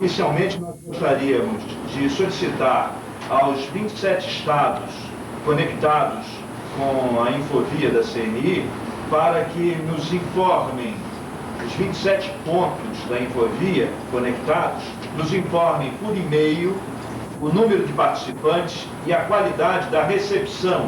Inicialmente, nós gostaríamos de solicitar aos 27 estados conectados com a Infovia da CNI para que nos informem, os 27 pontos da Infovia conectados, nos informem por e-mail o número de participantes e a qualidade da recepção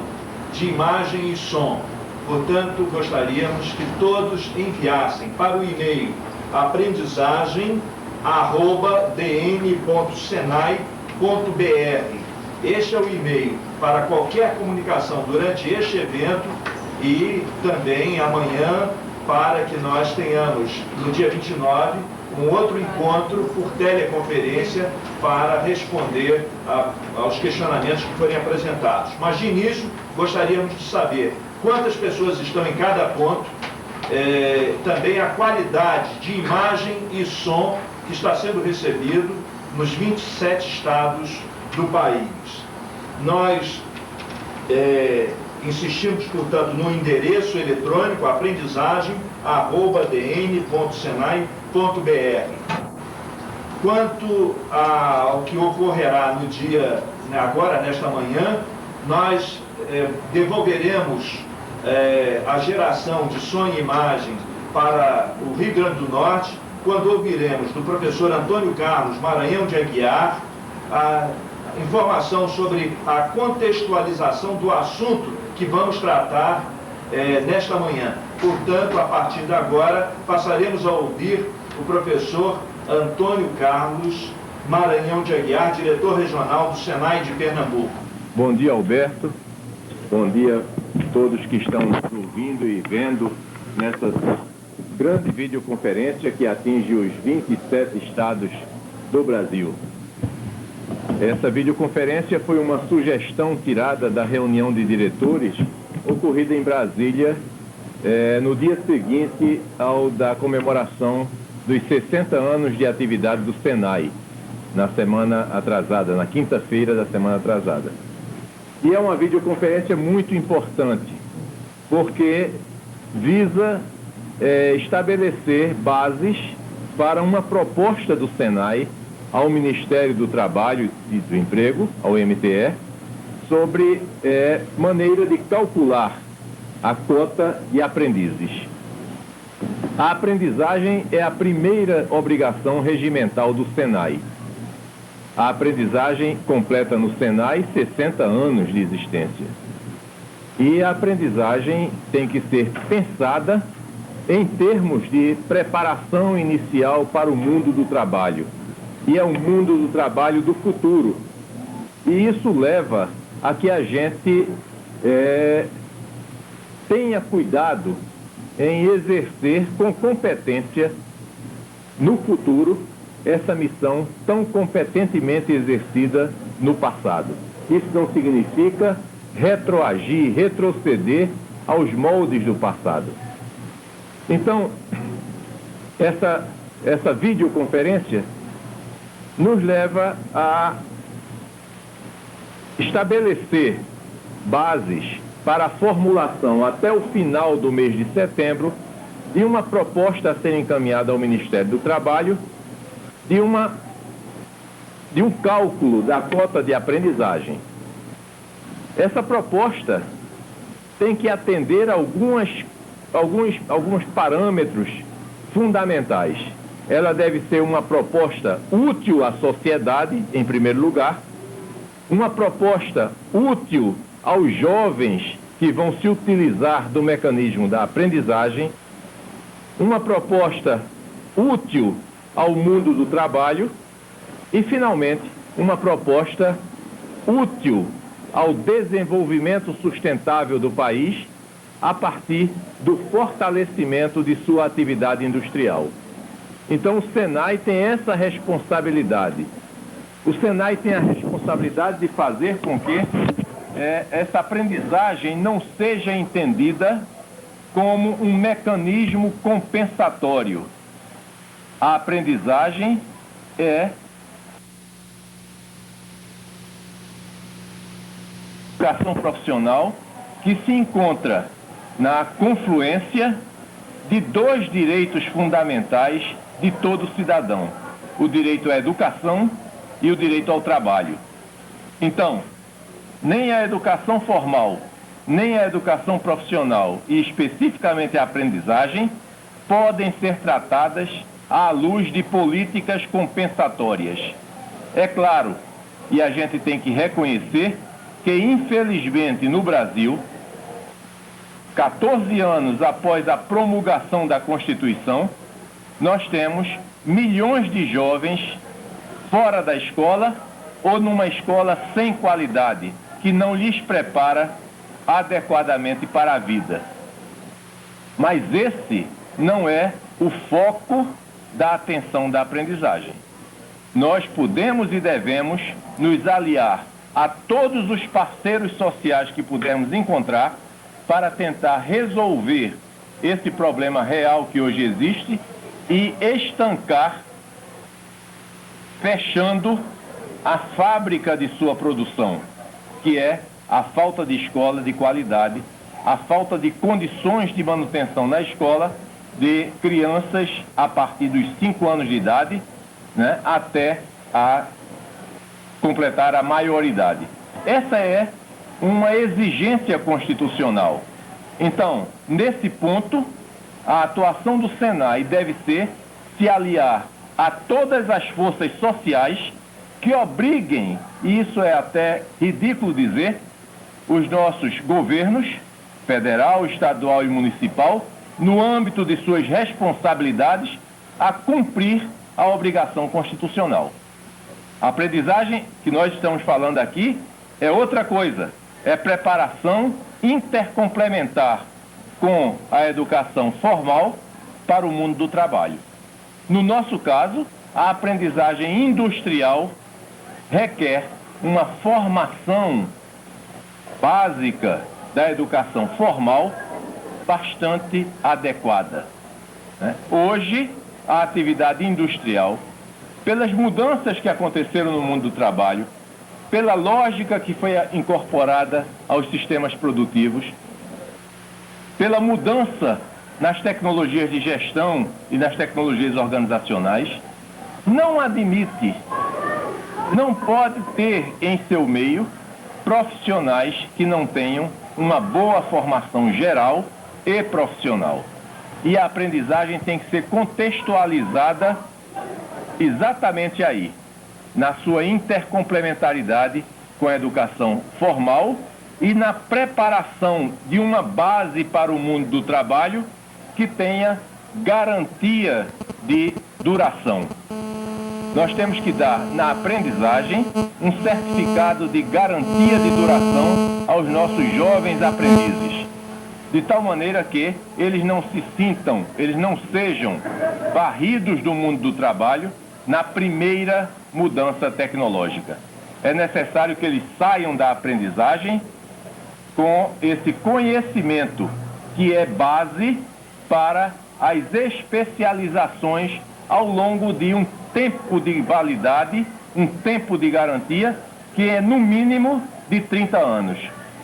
de imagem e som. Portanto, gostaríamos que todos enviassem para o e-mail aprendizagem@dn.senai.br. Este é o e-mail para qualquer comunicação durante este evento e também amanhã para que nós tenhamos, no dia 29, um outro encontro por teleconferência para responder aos questionamentos que forem apresentados. Mas, de início, gostaríamos de saber quantas pessoas estão em cada ponto, também a qualidade de imagem e som que está sendo recebido nos 27 estados do país. Nós insistimos, portanto, no endereço eletrônico aprendizagem@dn.senai.br. Quanto ao que ocorrerá no dia, agora, nesta manhã, nós devolveremos a geração de som e imagem para o Rio Grande do Norte, quando ouviremos do professor Antônio Carlos Maranhão de Aguiar a informação sobre a contextualização do assunto que vamos tratar nesta manhã. Portanto, a partir de agora, passaremos a ouvir o professor Antônio Carlos Maranhão de Aguiar, diretor regional do Senai de Pernambuco. Bom dia, Alberto. Bom dia a todos que estão nos ouvindo e vendo nessa grande videoconferência que atinge os 27 estados do Brasil. Essa videoconferência foi uma sugestão tirada da reunião de diretores ocorrida em Brasília no dia seguinte ao da comemoração dos 60 anos de atividade do Senai, na semana atrasada, na quinta-feira da semana atrasada. E é uma videoconferência muito importante, porque visa estabelecer bases para uma proposta do Senai ao Ministério do Trabalho e do Emprego, ao MTE, sobre maneira de calcular a cota de aprendizes. A aprendizagem é a primeira obrigação regimental do Senai. A aprendizagem completa no Senai 60 anos de existência. E a aprendizagem tem que ser pensada em termos de preparação inicial para o mundo do trabalho. E é o mundo do trabalho do futuro. E isso leva a que a gente tenha cuidado em exercer com competência no futuro essa missão tão competentemente exercida no passado. Isso não significa retroagir, retroceder aos moldes do passado. Então, essa videoconferência nos leva a estabelecer bases para a formulação até o final do mês de setembro de uma proposta a ser encaminhada ao Ministério do Trabalho de um cálculo da cota de aprendizagem. Essa proposta tem que atender a alguns parâmetros fundamentais. Ela deve ser uma proposta útil à sociedade, em primeiro lugar, uma proposta útil aos jovens que vão se utilizar do mecanismo da aprendizagem, uma proposta útil ao mundo do trabalho e, finalmente, uma proposta útil ao desenvolvimento sustentável do país a partir do fortalecimento de sua atividade industrial. Então, o Senai tem essa responsabilidade. O Senai tem a responsabilidade de fazer com que essa aprendizagem não seja entendida como um mecanismo compensatório. A aprendizagem é educação profissional que se encontra na confluência de dois direitos fundamentais de todo cidadão. o direito à educação e o direito ao trabalho. Então, nem a educação formal, nem a educação profissional e especificamente a aprendizagem podem ser tratadas à luz de políticas compensatórias. É claro, e a gente tem que reconhecer que, infelizmente, no Brasil, 14 anos após a promulgação da Constituição, nós temos milhões de jovens fora da escola ou numa escola sem qualidade, que não lhes prepara adequadamente para a vida. Mas esse não é o foco da atenção da aprendizagem. Nós podemos e devemos nos aliar a todos os parceiros sociais que pudermos encontrar para tentar resolver esse problema real que hoje existe e estancar, fechando a fábrica de sua produção, que é a falta de escola de qualidade, a falta de condições de manutenção na escola de crianças a partir dos 5 anos de idade, né, até a completar a maioridade. Essa é uma exigência constitucional. Então, nesse ponto, a atuação do Senai deve ser se aliar a todas as forças sociais que obriguem, e isso é até ridículo dizer, os nossos governos, federal, estadual e municipal, no âmbito de suas responsabilidades, a cumprir a obrigação constitucional. A aprendizagem que nós estamos falando aqui é outra coisa, é preparação intercomplementar com a educação formal para o mundo do trabalho. No nosso caso, a aprendizagem industrial requer uma formação básica da educação formal bastante adequada, né? Hoje, a atividade industrial, pelas mudanças que aconteceram no mundo do trabalho, pela lógica que foi incorporada aos sistemas produtivos, pela mudança nas tecnologias de gestão e nas tecnologias organizacionais, não admite, não pode ter em seu meio profissionais que não tenham uma boa formação geral e profissional. E a aprendizagem tem que ser contextualizada exatamente aí, na sua intercomplementaridade com a educação formal e na preparação de uma base para o mundo do trabalho que tenha garantia de duração. Nós temos que dar na aprendizagem um certificado de garantia de duração aos nossos jovens aprendizes, de tal maneira que eles não se sintam, eles não sejam varridos do mundo do trabalho na primeira mudança tecnológica. É necessário que eles saiam da aprendizagem com esse conhecimento que é base para as especializações ao longo de um tempo de validade, um tempo de garantia, que é no mínimo de 30 anos.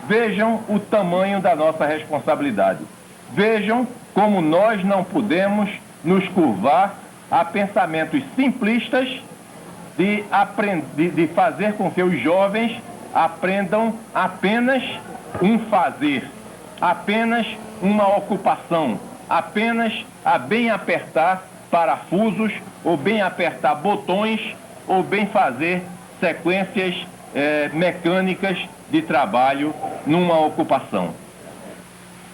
Vejam o tamanho da nossa responsabilidade. Vejam como nós não podemos nos curvar a pensamentos simplistas de fazer com que os jovens aprendam apenas um fazer, apenas uma ocupação, apenas a bem apertar parafusos, ou bem apertar botões, ou bem fazer sequências mecânicas de trabalho numa ocupação,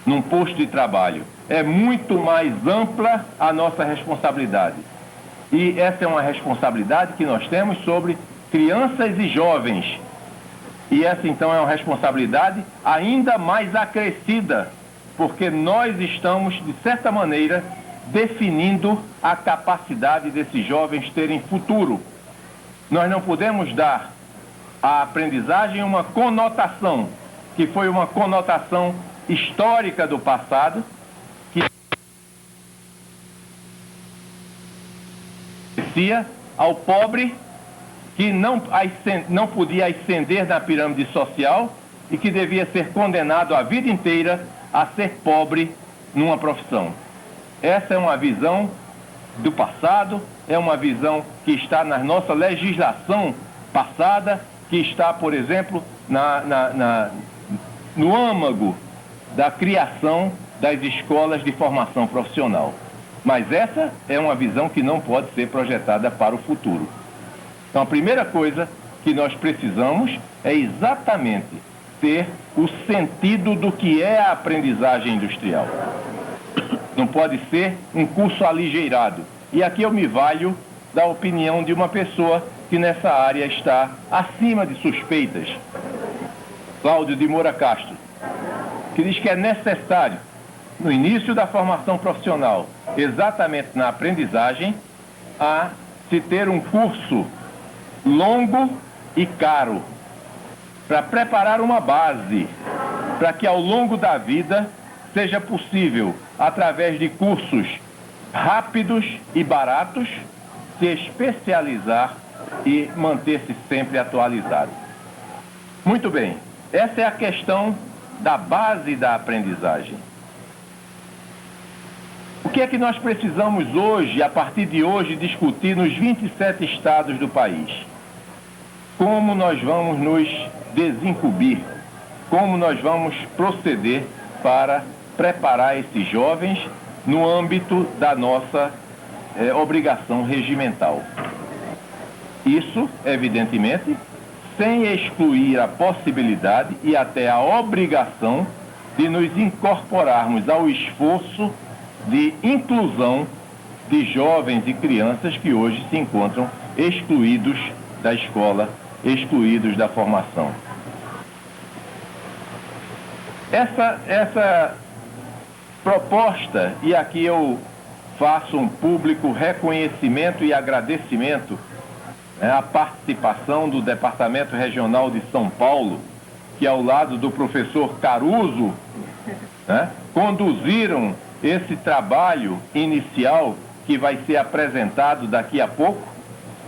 num posto de trabalho. É muito mais ampla a nossa responsabilidade. E essa é uma responsabilidade que nós temos sobre crianças e jovens. E essa, então, é uma responsabilidade ainda mais acrescida, porque nós estamos, de certa maneira, definindo a capacidade desses jovens terem futuro. Nós não podemos dar à aprendizagem uma conotação, que foi uma conotação histórica do passado, que ao pobre que não podia ascender na pirâmide social e que devia ser condenado a vida inteira a ser pobre numa profissão. Essa é uma visão do passado, é uma visão que está na nossa legislação passada, que está, por exemplo, no âmago da criação das escolas de formação profissional. Mas essa é uma visão que não pode ser projetada para o futuro. Então, a primeira coisa que nós precisamos é exatamente ter o sentido do que é a aprendizagem industrial. Não pode ser um curso aligeirado. E aqui eu me valho da opinião de uma pessoa que nessa área está acima de suspeitas, Cláudio de Moura Castro, que diz que é necessário, no início da formação profissional, exatamente na aprendizagem, a se ter um curso longo e caro, para preparar uma base, para que ao longo da vida seja possível, através de cursos rápidos e baratos, se especializar e manter-se sempre atualizado. Muito bem, essa é a questão da base da aprendizagem. O que é que nós precisamos hoje, a partir de hoje, discutir nos 27 estados do país? Como nós vamos nos desincumbir? Como nós vamos proceder para preparar esses jovens no âmbito da nossa obrigação regimental? Isso, evidentemente, sem excluir a possibilidade e até a obrigação de nos incorporarmos ao esforço de inclusão de jovens e crianças que hoje se encontram excluídos da escola, excluídos da formação. Essa proposta, e aqui eu faço um público reconhecimento e agradecimento à participação do Departamento Regional de São Paulo, que ao lado do professor Caruso, conduziram esse trabalho inicial que vai ser apresentado daqui a pouco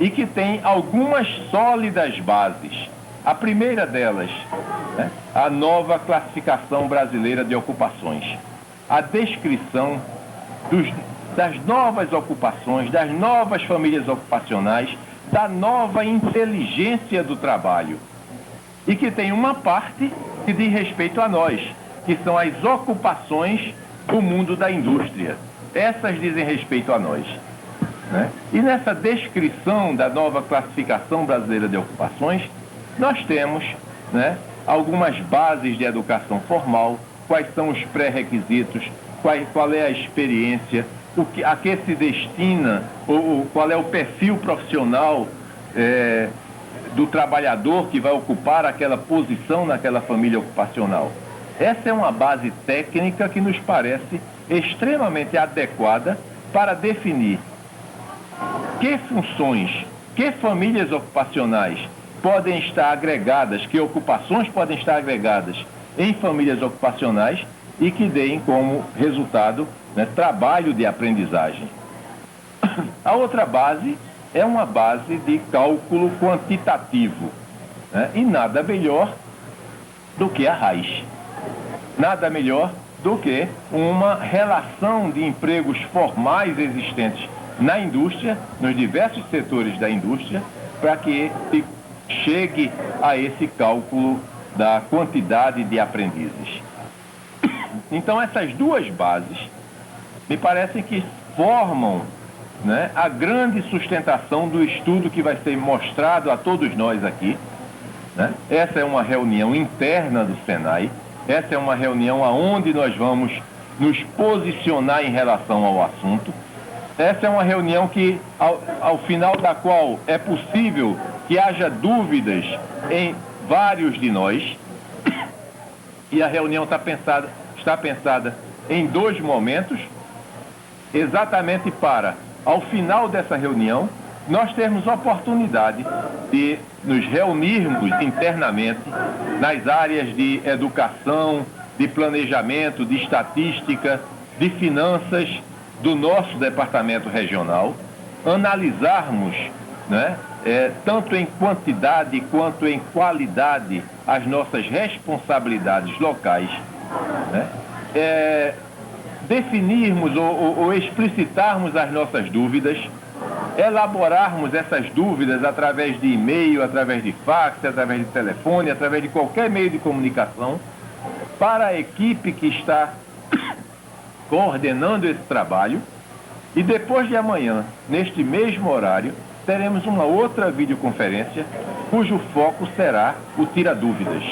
e que tem algumas sólidas bases. A primeira delas, a nova classificação brasileira de ocupações. A descrição das novas ocupações, das novas famílias ocupacionais, da nova inteligência do trabalho. E que tem uma parte que diz respeito a nós, que são as ocupações do mundo da indústria. Essas dizem respeito a nós. E nessa descrição da nova classificação brasileira de ocupações, nós temos algumas bases de educação formal, quais são os pré-requisitos, qual é a experiência, a que se destina, qual é o perfil profissional do trabalhador que vai ocupar aquela posição naquela família ocupacional. Essa é uma base técnica que nos parece extremamente adequada para definir que funções, que famílias ocupacionais podem estar agregadas, que ocupações podem estar agregadas em famílias ocupacionais e que deem como resultado trabalho de aprendizagem. A outra base é uma base de cálculo quantitativo, e nada melhor do que a raiz. Nada melhor do que uma relação de empregos formais existentes na indústria, nos diversos setores da indústria, para que se chegue a esse cálculo da quantidade de aprendizes. Então, essas duas bases me parecem que formam a grande sustentação do estudo que vai ser mostrado a todos nós aqui. Essa é uma reunião interna do Senai, essa é uma reunião onde nós vamos nos posicionar em relação ao assunto. Essa é uma reunião que, ao final da qual é possível que haja dúvidas em vários de nós. E a reunião está pensada em 2 momentos, exatamente para, ao final dessa reunião, nós termos oportunidade de nos reunirmos internamente nas áreas de educação, de planejamento, de estatística, de finanças do nosso departamento regional, analisarmos, tanto em quantidade quanto em qualidade, as nossas responsabilidades locais, definirmos ou explicitarmos as nossas dúvidas, elaborarmos essas dúvidas através de e-mail, através de fax, através de telefone, através de qualquer meio de comunicação, para a equipe que está coordenando esse trabalho. E depois de amanhã, neste mesmo horário, teremos uma outra videoconferência, cujo foco será o Tira Dúvidas.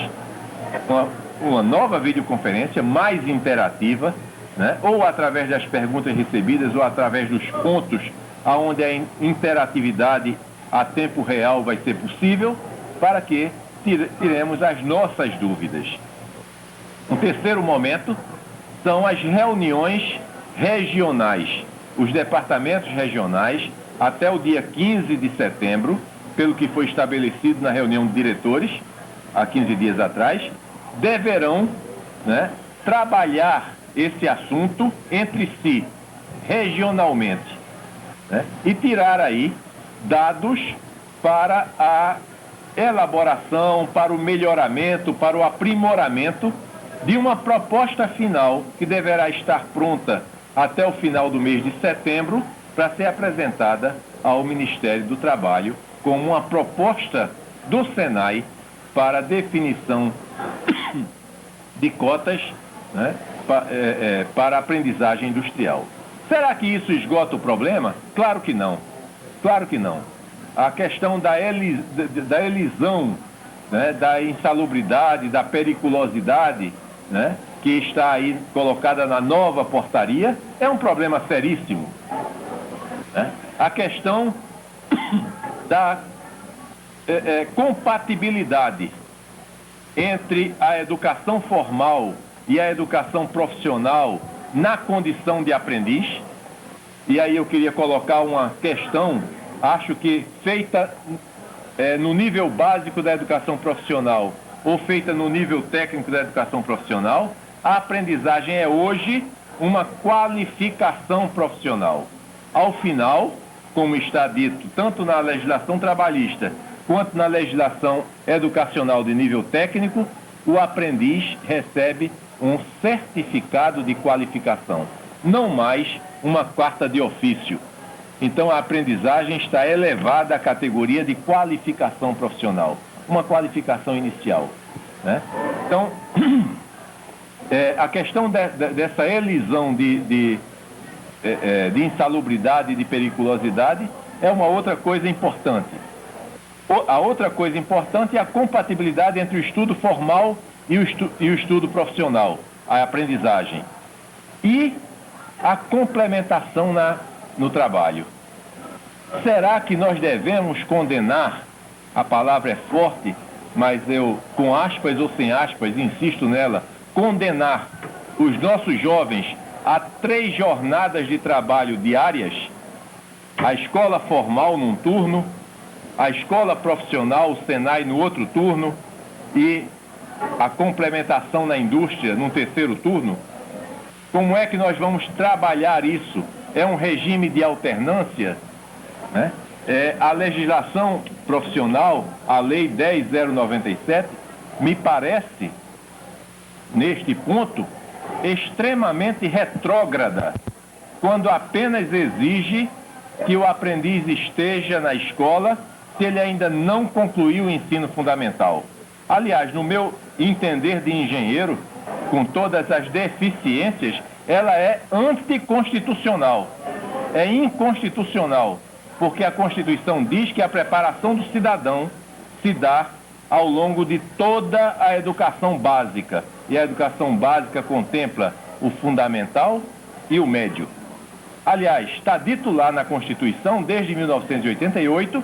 Uma nova videoconferência mais interativa, né? Ou através das perguntas recebidas, ou através dos pontos onde a interatividade a tempo real vai ser possível, para que tiremos as nossas dúvidas. Um terceiro momento são as reuniões regionais. Os departamentos regionais, até o dia 15 de setembro, pelo que foi estabelecido na reunião de diretores, há 15 dias atrás, deverão, né, trabalhar esse assunto entre si, regionalmente, né, e tirar aí dados para a elaboração, para o melhoramento, para o aprimoramento de uma proposta final que deverá estar pronta até o final do mês de setembro para ser apresentada ao Ministério do Trabalho como uma proposta do Senai para definição de cotas, né, para a aprendizagem industrial. Será que isso esgota o problema? Claro que não. Claro que não. A questão da elisão, né, da insalubridade, da periculosidade, né, que está aí colocada na nova portaria, é um problema seríssimo. Né? A questão da compatibilidade entre a educação formal e a educação profissional na condição de aprendiz. E aí eu queria colocar uma questão, acho que feita no nível básico da educação profissional ou feita no nível técnico da educação profissional, a aprendizagem é hoje uma qualificação profissional. Ao final, como está dito tanto na legislação trabalhista quanto na legislação educacional de nível técnico, o aprendiz recebe um certificado de qualificação, não mais uma carta de ofício. Então a aprendizagem está elevada à categoria de qualificação profissional, uma qualificação inicial, né? Então, a questão dessa elisão de insalubridade e de periculosidade é uma outra coisa importante. A outra coisa importante é a compatibilidade entre o estudo formal e o estudo profissional, a aprendizagem. E a complementação no trabalho. Será que nós devemos condenar, a palavra é forte, mas eu, com aspas ou sem aspas, insisto nela, condenar os nossos jovens a 3 jornadas de trabalho diárias, a escola formal num turno, a escola profissional, o Senai, no outro turno, e a complementação na indústria num terceiro turno? Como é que nós vamos trabalhar isso? É um regime de alternância, né? A legislação profissional, a Lei 10.097, me parece, neste ponto, extremamente retrógrada, quando apenas exige que o aprendiz esteja na escola se ele ainda não concluiu o ensino fundamental. Aliás, no meu entender de engenheiro, com todas as deficiências, ela é anticonstitucional, é inconstitucional, porque a Constituição diz que a preparação do cidadão se dá ao longo de toda a educação básica, e a educação básica contempla o fundamental e o médio. Aliás, está dito lá na Constituição, desde 1988,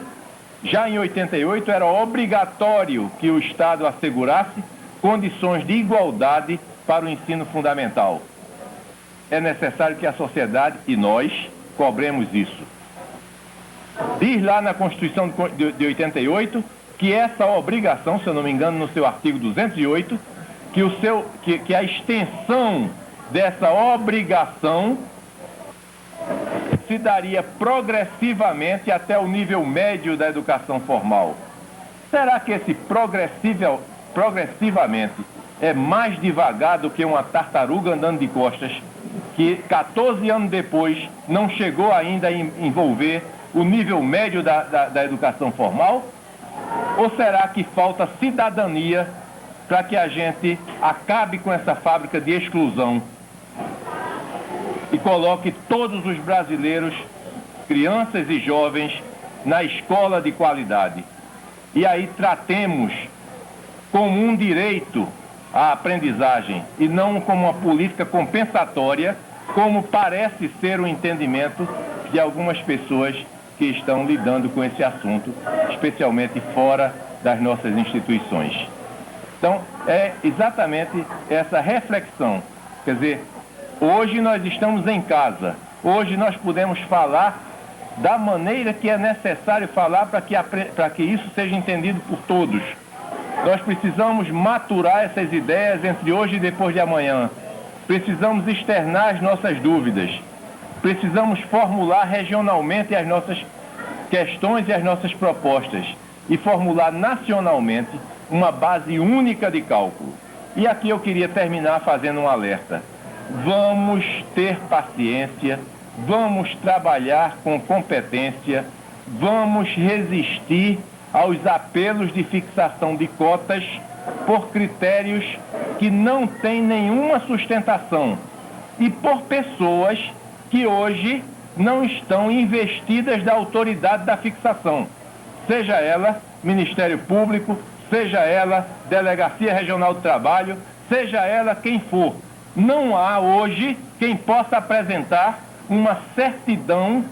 já em 88 era obrigatório que o Estado assegurasse condições de igualdade para o ensino fundamental. É necessário que a sociedade e nós cobremos isso. Diz lá na Constituição de 88 que essa obrigação, se eu não me engano, no seu artigo 208, que a extensão dessa obrigação se daria progressivamente até o nível médio da educação formal. Será que esse progressivamente é mais devagar do que uma tartaruga andando de costas que 14 anos depois não chegou ainda a envolver o nível médio da educação formal? Ou será que falta cidadania para que a gente acabe com essa fábrica de exclusão e coloque todos os brasileiros, crianças e jovens, na escola de qualidade? E aí tratemos como um direito a aprendizagem e não como uma política compensatória, como parece ser o entendimento de algumas pessoas que estão lidando com esse assunto, especialmente fora das nossas instituições. Então, é exatamente essa reflexão. Quer dizer, hoje nós estamos em casa, hoje nós podemos falar da maneira que é necessário falar para que isso seja entendido por todos. Nós precisamos maturar essas ideias entre hoje e depois de amanhã. Precisamos externar as nossas dúvidas. Precisamos formular regionalmente as nossas questões e as nossas propostas e formular nacionalmente uma base única de cálculo. E aqui eu queria terminar fazendo um alerta. Vamos ter paciência, vamos trabalhar com competência, vamos resistir aos apelos de fixação de cotas por critérios que não têm nenhuma sustentação e por pessoas que hoje não estão investidas da autoridade da fixação, seja ela Ministério Público, seja ela Delegacia Regional do Trabalho, seja ela quem for. Não há hoje quem possa apresentar uma certidão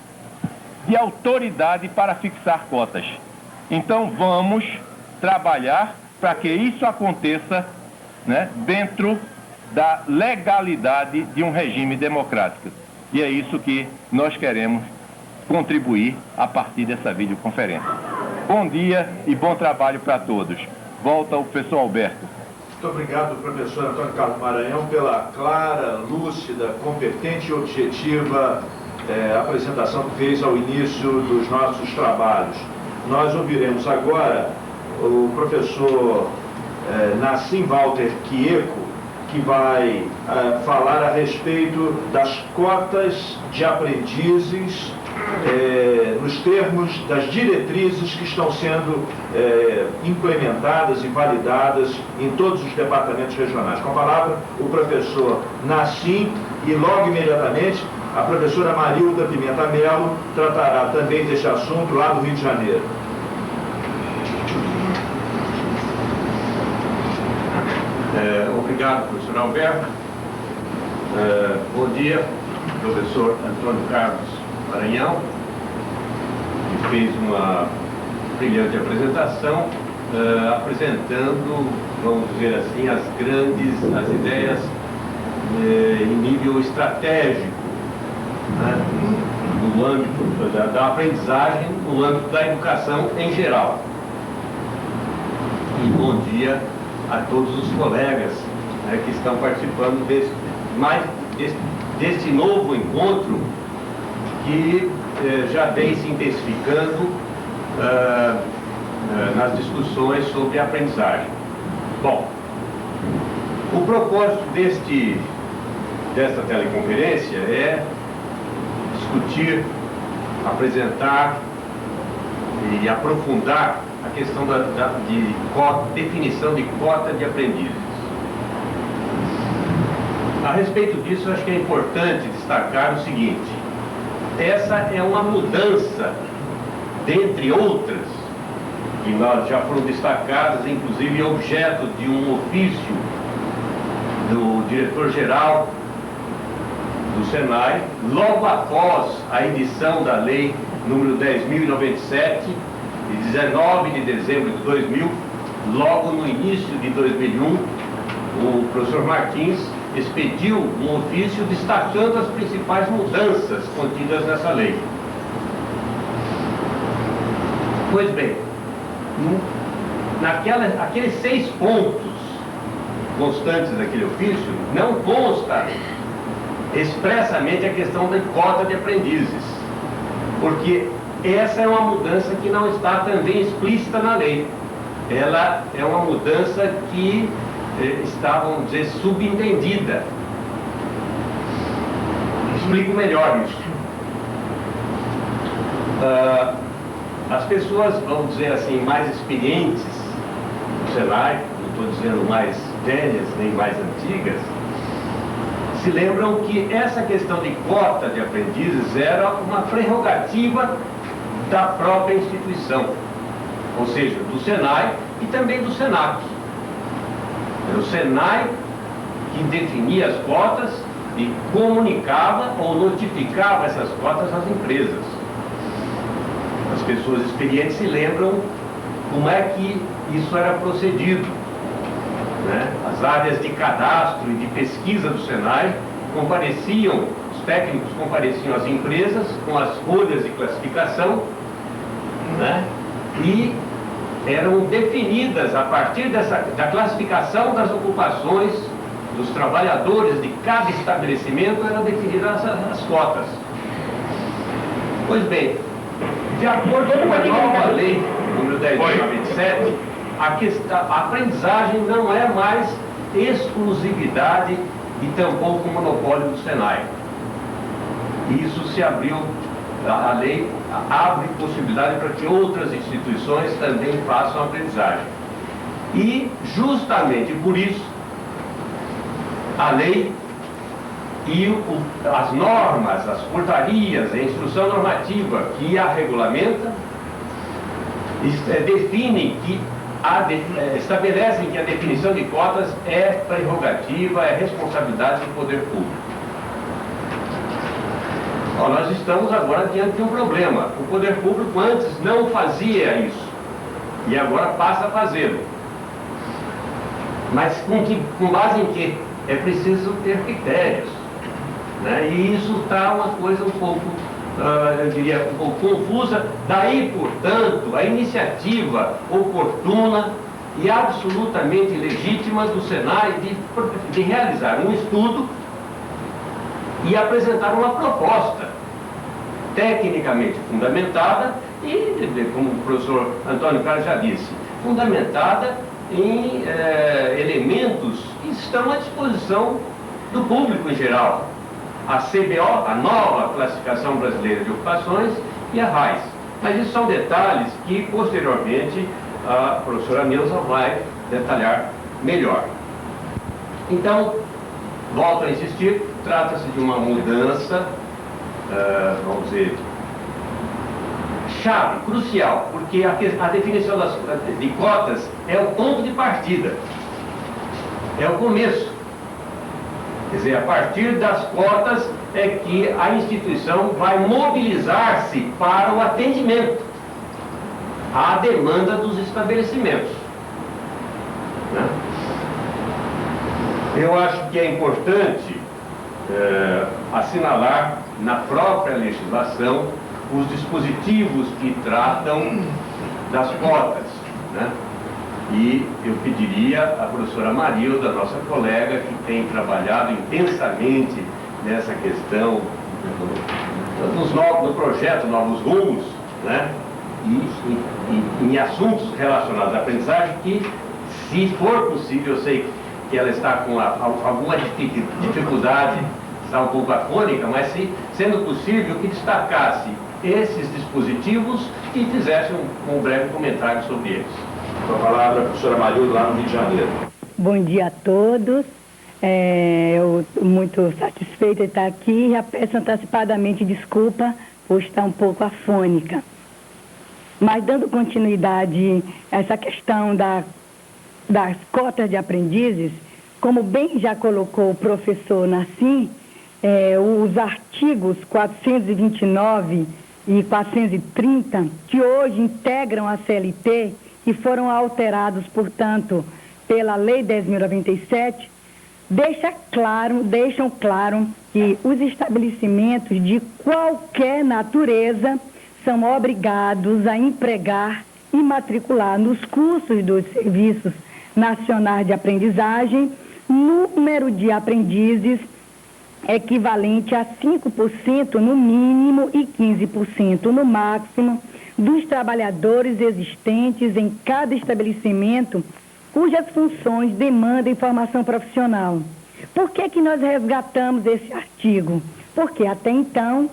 de autoridade para fixar cotas. Então vamos trabalhar para que isso aconteça, né, dentro da legalidade de um regime democrático. E é isso que nós queremos contribuir a partir dessa videoconferência. Bom dia e bom trabalho para todos. Volta o professor Alberto. Muito obrigado, professor Antônio Carlos Maranhão, pela clara, lúcida, competente e objetiva apresentação que fez ao início dos nossos trabalhos. Nós ouviremos agora o professor Nassim Walter Quieco, que vai falar a respeito das cotas de aprendizes nos termos das diretrizes que estão sendo implementadas e validadas em todos os departamentos regionais. Com a palavra, o professor Nassim, e logo imediatamente a professora Marilda Pimenta Melo tratará também deste assunto lá no Rio de Janeiro. Obrigado, professor Alberto. Bom dia, professor Antônio Carlos Maranhão, que fez uma brilhante apresentação, apresentando, vamos dizer assim, as ideias em nível estratégico, né, no âmbito da aprendizagem, no âmbito da educação em geral. E bom dia a todos os colegas, né, que estão participando deste novo encontro que já vem se intensificando nas discussões sobre a aprendizagem. Bom, o propósito desta teleconferência é discutir, apresentar e aprofundar a questão definição de cota de aprendizes. A respeito disso, acho que é importante destacar o seguinte: essa é uma mudança, dentre outras, que já foram destacadas, inclusive objeto de um ofício do diretor-geral do Senai, logo após a edição da lei número 10.097, de 19 de dezembro de 2000, logo no início de 2001, o professor Martins expediu um ofício destacando as principais mudanças contidas nessa lei. Pois bem, aqueles 6 pontos constantes daquele ofício, não consta expressamente a questão da cota de aprendizes, porque essa é uma mudança que não está também explícita na lei. Ela é uma mudança que está, vamos dizer, subentendida. explico melhor isso. As pessoas, vamos dizer assim, mais experientes no Senai, não estou dizendo mais velhas nem mais antigas, se lembram que essa questão de cota de aprendizes era uma prerrogativa da própria instituição, ou seja, do Senai e também do Senac. Era o Senai que definia as cotas e comunicava ou notificava essas cotas às empresas. As pessoas experientes se lembram como é que isso era procedido, né? As áreas de cadastro e de pesquisa do Senai compareciam, os técnicos compareciam às empresas com as folhas de classificação, né? E eram definidas a partir da classificação das ocupações dos trabalhadores de cada estabelecimento, eram definidas as cotas. Pois bem, de acordo com a nova lei número 10.097, a aprendizagem não é mais exclusividade e tampouco monopólio do Senai. Isso se abriu, a lei abre possibilidade para que outras instituições também façam aprendizagem. E justamente por isso, a lei e as normas, as portarias, a instrução normativa que a regulamenta, definem que estabelecem que a definição de cotas é prerrogativa, é responsabilidade do poder público. Nós estamos agora diante de um problema. O poder público antes não fazia isso e agora passa a fazê-lo. Mas com base em quê? É preciso ter critérios, né? E isso está uma coisa um pouco, eu diria, um pouco confusa. Daí, portanto, a iniciativa oportuna e absolutamente legítima do Senai de realizar um estudo e apresentar uma proposta tecnicamente fundamentada e, como o professor Antônio Carlos já disse, fundamentada em elementos que estão à disposição do público em geral. A CBO, a nova Classificação Brasileira de Ocupações, e a RAIS. Mas isso são detalhes que, posteriormente, a professora Nilza vai detalhar melhor. Então, volto a insistir, trata-se de uma mudança, vamos dizer, chave, crucial, porque a definição de cotas é o ponto de partida, é o começo. Quer dizer, a partir das cotas é que a instituição vai mobilizar-se para o atendimento à demanda dos estabelecimentos, né? Eu acho que é importante assinalar na própria legislação os dispositivos que tratam das cotas, né? E eu pediria à professora Marilda, nossa colega, que tem trabalhado intensamente nessa questão no projeto Novos Rumos, né? E em assuntos relacionados à aprendizagem, que, se for possível, eu sei que ela está com alguma dificuldade, está um pouco afônica, mas se, sendo possível, que destacasse esses dispositivos e fizesse um breve comentário sobre eles. Com a palavra a professora Marilda, lá no Rio de Janeiro. Bom dia a todos. Eu estou muito satisfeita de estar aqui e já peço antecipadamente desculpa por estar um pouco afônica. Mas dando continuidade a essa questão das cotas de aprendizes, como bem já colocou o professor Nassim, os artigos 429 e 430, que hoje integram a CLT e foram alterados, portanto, pela Lei 10.097, deixam claro que os estabelecimentos de qualquer natureza são obrigados a empregar e matricular nos cursos dos serviços nacionais de aprendizagem número de aprendizes equivalente a 5% no mínimo e 15% no máximo dos trabalhadores existentes em cada estabelecimento cujas funções demandam formação profissional. Por que nós resgatamos esse artigo? porque até então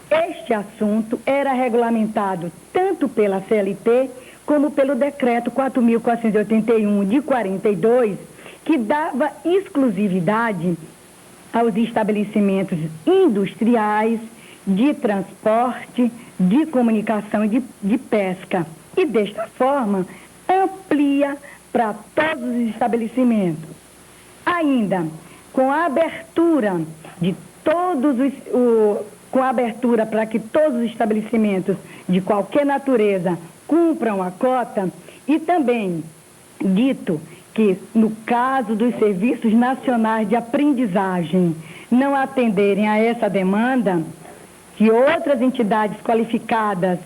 este assunto era regulamentado tanto pela CLT como pelo decreto 4.481 de 42, que dava exclusividade aos estabelecimentos industriais, de transporte, de comunicação e de pesca. E desta forma, amplia para todos os estabelecimentos. Ainda, com a abertura para que todos os estabelecimentos de qualquer natureza cumpram a cota, e também dito que, no caso dos serviços nacionais de aprendizagem não atenderem a essa demanda, que outras entidades qualificadas,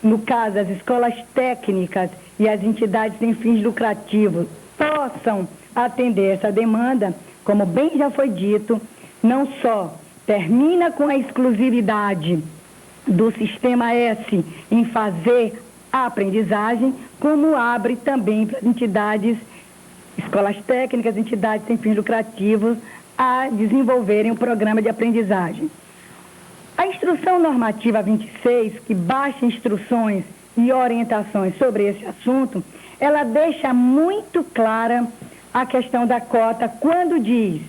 no caso as escolas técnicas e as entidades sem fins lucrativos, possam atender essa demanda, como bem já foi dito, não só termina com a exclusividade do Sistema S em fazer a aprendizagem, como abre também para as entidades, escolas técnicas, entidades sem fins lucrativos, a desenvolverem o programa de aprendizagem. A Instrução Normativa 26, que baixa instruções e orientações sobre esse assunto, ela deixa muito clara a questão da cota quando diz: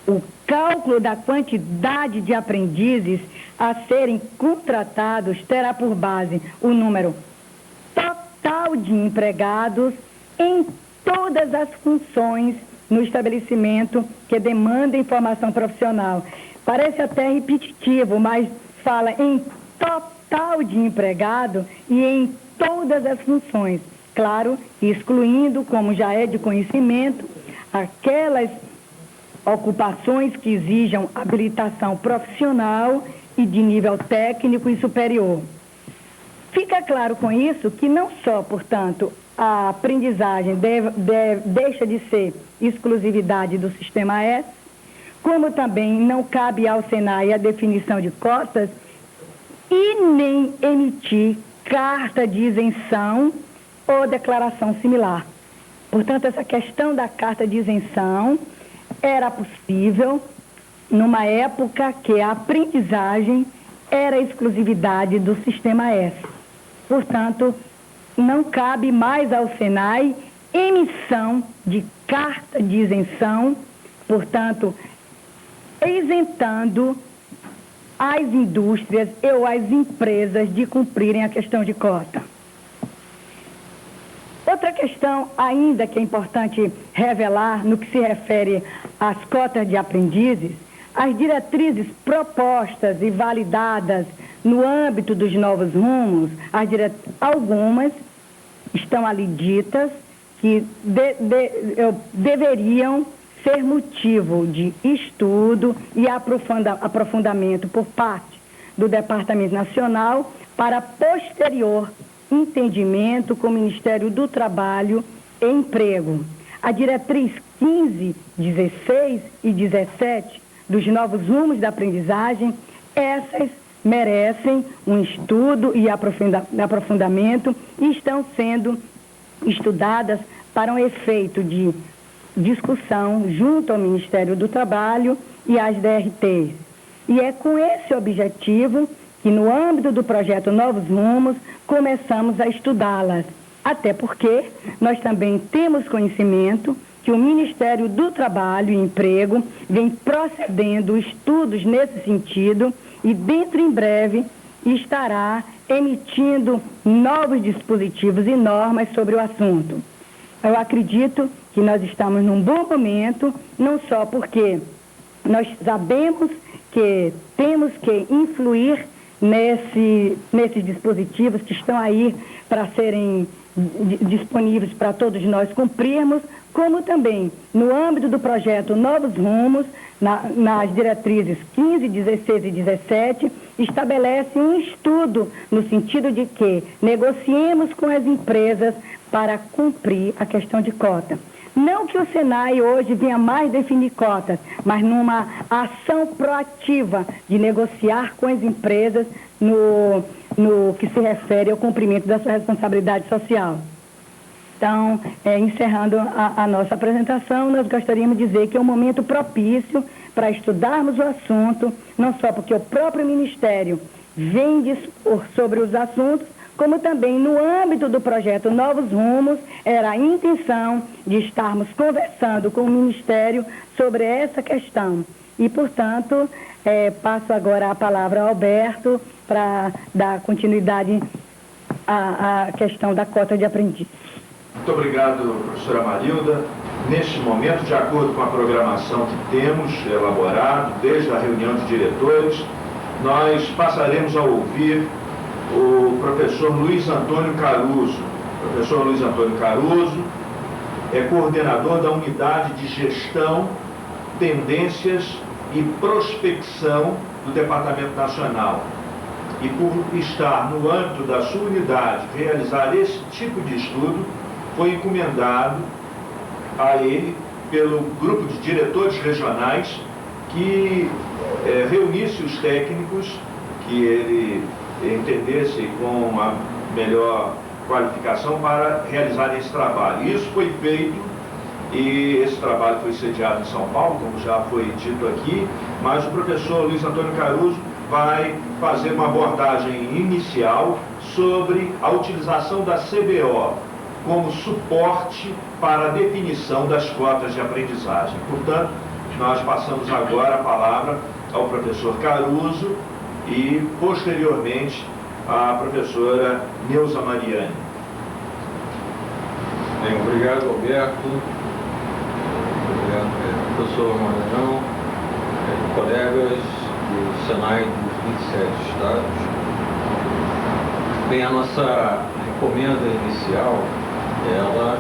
o cálculo da quantidade de aprendizes a serem contratados terá por base o número total de empregados em todas as funções no estabelecimento que demandem formação profissional. Parece até repetitivo, mas fala em total de empregado e em todas as funções. Claro, excluindo, como já é de conhecimento, aquelas ocupações que exijam habilitação profissional e de nível técnico e superior. Fica claro com isso que não só, portanto, a aprendizagem deixa de ser exclusividade do Sistema S, como também não cabe ao Senai a definição de cotas e nem emitir carta de isenção ou declaração similar. Portanto, essa questão da carta de isenção era possível numa época que a aprendizagem era exclusividade do Sistema S. Portanto, não cabe mais ao Senai emissão de carta de isenção, portanto, isentando as indústrias ou as empresas de cumprirem a questão de cota. Outra questão ainda que é importante revelar no que se refere às cotas de aprendizes, as diretrizes propostas e validadas no âmbito dos novos rumos, algumas estão ali ditas que deveriam ser motivo de estudo e aprofundamento por parte do Departamento Nacional para posterior entendimento com o Ministério do Trabalho e Emprego. A diretriz 15, 16 e 17 dos novos rumos da aprendizagem, essas merecem um estudo e aprofundamento e estão sendo estudadas para um efeito de discussão junto ao Ministério do Trabalho e às DRTs. E é com esse objetivo que, no âmbito do projeto Novos Rumos, começamos a estudá-las. Até porque nós também temos conhecimento que o Ministério do Trabalho e Emprego vem procedendo estudos nesse sentido e, dentro em breve, estará emitindo novos dispositivos e normas sobre o assunto. Eu acredito que nós estamos num bom momento, não só porque nós sabemos que temos que influir nesses dispositivos que estão aí para serem disponíveis para todos nós cumprirmos, como também no âmbito do projeto Novos Rumos, nas diretrizes 15, 16 e 17, estabelece um estudo no sentido de que negociemos com as empresas para cumprir a questão de cota. Não que o Senai hoje venha mais definir cotas, mas numa ação proativa de negociar com as empresas no que se refere ao cumprimento da sua responsabilidade social. Então, encerrando a nossa apresentação, nós gostaríamos de dizer que é um momento propício para estudarmos o assunto, não só porque o próprio Ministério vem dispor sobre os assuntos, como também no âmbito do projeto Novos Rumos, era a intenção de estarmos conversando com o Ministério sobre essa questão. E, portanto, passo agora a palavra ao Alberto para dar continuidade à questão da cota de aprendiz. Muito obrigado, professora Marilda. Neste momento, de acordo com a programação que temos elaborado, desde a reunião de diretores, nós passaremos a ouvir o professor Luiz Antônio Caruso. O professor Luiz Antônio Caruso é coordenador da Unidade de Gestão, Tendências e Prospecção do Departamento Nacional. E por estar no âmbito da sua unidade realizar esse tipo de estudo, foi encomendado a ele pelo grupo de diretores regionais que reunisse os técnicos que ele entendesse com a melhor qualificação para realizar esse trabalho. Isso foi feito e esse trabalho foi sediado em São Paulo, como já foi dito aqui, mas o professor Luiz Antônio Caruso vai fazer uma abordagem inicial sobre a utilização da CBO como suporte para a definição das cotas de aprendizagem. Portanto, nós passamos agora a palavra ao professor Caruso e, posteriormente, à professora Neuza Mariani. Bem, obrigado, Alberto. Obrigado, professor Maranhão, colegas do Senai dos 27 estados. Bem, a nossa encomenda inicial, ela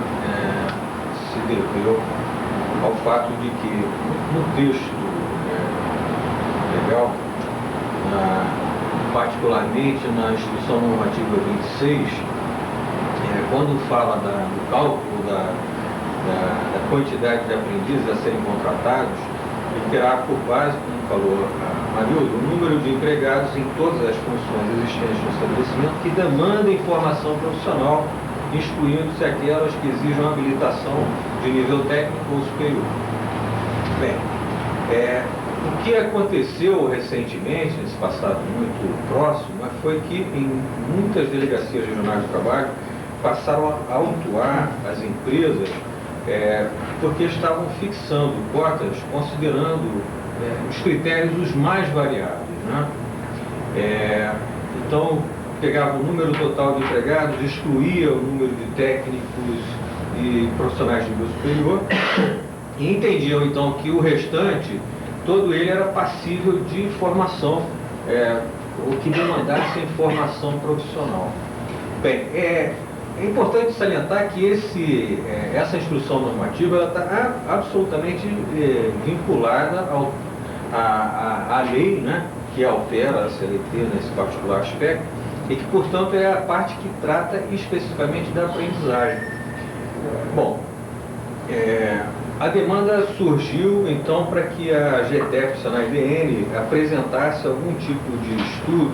se deveu ao fato de que no texto legal, particularmente na Instrução Normativa 26, quando fala do cálculo da quantidade de aprendizes a serem contratados, ele terá por base, como falou a Marilda, o número de empregados em todas as funções existentes no estabelecimento que demandem formação profissional, excluindo-se aquelas que exijam habilitação de nível técnico ou superior. Bem, o que aconteceu recentemente, nesse passado muito próximo, foi que em muitas delegacias regionais do trabalho passaram a autuar as empresas porque estavam fixando cotas considerando os critérios os mais variados, né? Então, pegava o número total de empregados, excluía o número de técnicos e profissionais de nível superior e entendiam então que o restante, todo ele era passível de formação, o que demandasse informação profissional. Bem, é importante salientar que essa instrução normativa está absolutamente vinculada à lei, né, que altera a CLT nesse particular aspecto, e que, portanto, é a parte que trata especificamente da aprendizagem. Bom, a demanda surgiu, então, para que a GTF, Senai DN, apresentasse algum tipo de estudo